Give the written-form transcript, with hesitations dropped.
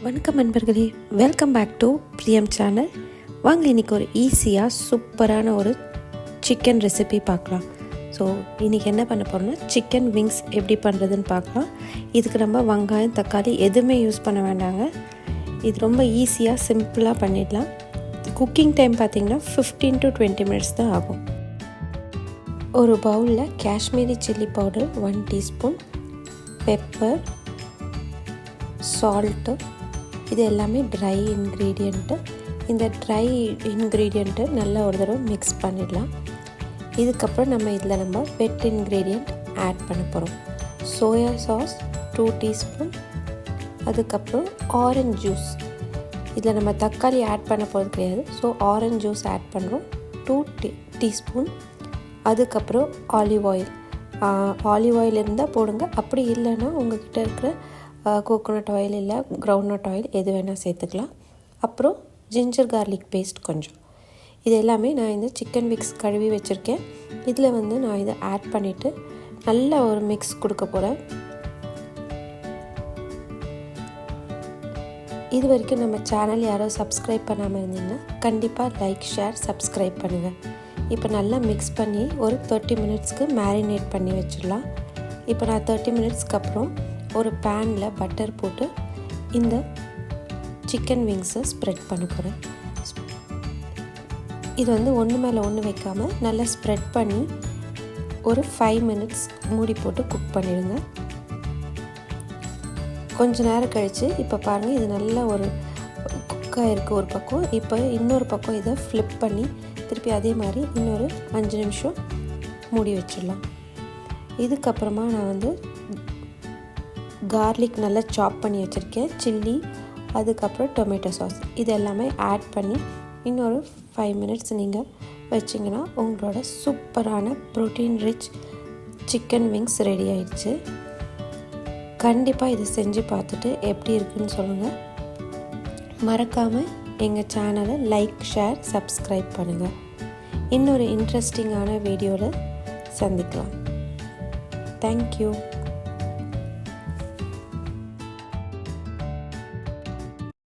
வணக்கம் நண்பர்களே, welcome back to பிரியம் சேனல். வாங்க இன்றைக்கி ஒரு ஈஸியாக சூப்பரான ஒரு சிக்கன் ரெசிபி பார்க்கலாம். ஸோ இன்றைக்கி என்ன பண்ண போகிறோம்னா சிக்கன் விங்ஸ் எப்படி பண்ணுறதுன்னு பார்க்கலாம். இதுக்கு நம்ம வெங்காயம் தக்காளி எதுவுமே யூஸ் பண்ண வேண்டாங்க. இது ரொம்ப ஈஸியாக சிம்பிளாக பண்ணிடலாம். குக்கிங் டைம் பார்த்திங்கன்னா 15 to 20 மினிட்ஸ் தான் ஆகும். ஒரு பவுலில் Kashmiri chilli powder 1 teaspoon, pepper, salt, இது எல்லாமே ட்ரை இன்க்ரீடியண்ட்டு. இந்த ட்ரை இன்க்ரீடியண்ட்டு நல்லா ஒரு தடவை மிக்ஸ் பண்ணிடலாம். இதுக்கப்புறம் நம்ம வெட் இன்க்ரீடியண்ட் ஆட் பண்ண போகிறோம். சோயா சாஸ் 2 டீஸ்பூன், அதுக்கப்புறம் ஆரஞ்ச் ஜூஸ். இதில் நம்ம தக்காளி ஆட் பண்ண போகிறது கிடையாது. ஸோ ஆரஞ்ச் ஜூஸ் ஆட் பண்ணுறோம் 2 டீஸ்பூன். அதுக்கப்புறம் ஆலிவ் ஆயில் இருந்தால் போடுங்க. அப்படி இல்லைன்னா உங்கள்கிட்ட இருக்கிற கோகோனட் ஆயில் இல்லை கிரவுண்ட்நட் ஆயில் எது வேணால் சேர்த்துக்கலாம். அப்புறம் ஜிஞ்சர் கார்லிக் பேஸ்ட் கொஞ்சம். இது எல்லாமே நான் இந்த சிக்கன் விங்ஸ் கழுவி வச்சுருக்கேன். இதில் நான் இதை ஆட் பண்ணிவிட்டு நல்ல ஒரு மிக்ஸ் கொடுக்க போகிறேன். இது வரைக்கும் நம்ம சேனல் யாரோ சப்ஸ்கிரைப் பண்ணாமல் இருந்தீங்கன்னா கண்டிப்பாக லைக், ஷேர், சப்ஸ்கிரைப் பண்ணுங்கள். இப்போ நல்லா மிக்ஸ் பண்ணி ஒரு 30 மினிட்ஸ்க்கு மேரினேட் பண்ணி வச்சிடலாம். இப்போ நான் 30 மினிட்ஸ்க்கு அப்புறம் ஒரு பேனில் பட்டர் போட்டு இந்த சிக்கன் விங்ஸை ஸ்ப்ரெட் பண்ண போகிறேன். இது ஒன்று மேலே ஒன்று வைக்காமல் நல்லா ஸ்ப்ரெட் பண்ணி ஒரு 5 மினிட்ஸ் மூடி போட்டு குக் பண்ணிடுங்க. கொஞ்ச நேரம் கழித்து இப்போ பாருங்கள், இது நல்லா ஒரு குக்காக இருக்குது ஒரு பக்கம். இப்போ இன்னொரு பக்கம் இதை ஃப்ளிப் பண்ணி திருப்பி அதே மாதிரி இன்னொரு 5 நிமிஷம் மூடி வச்சிடலாம். இதுக்கப்புறமா நான் கார்லிக் நல்லா சாப் பண்ணி வச்சுருக்கேன், சில்லி, அதுக்கப்புறம் டொமேட்டோ சாஸ், இது எல்லாமே ஆட் பண்ணி இன்னொரு 5 மினிட்ஸ் நீங்கள் வச்சிங்கன்னா உங்களோட சூப்பரான protein rich chicken wings ready ஆயிடுச்சு. கண்டிப்பாக இதை செஞ்சு பார்த்துட்டு எப்படி இருக்குன்னு சொல்லுங்கள். மறக்காமல் எங்கள் சேனலை லைக், ஷேர், சப்ஸ்கிரைப் பண்ணுங்கள். இன்னொரு இன்ட்ரெஸ்டிங்கான வீடியோவில் சந்திக்கலாம். தேங்க்யூ.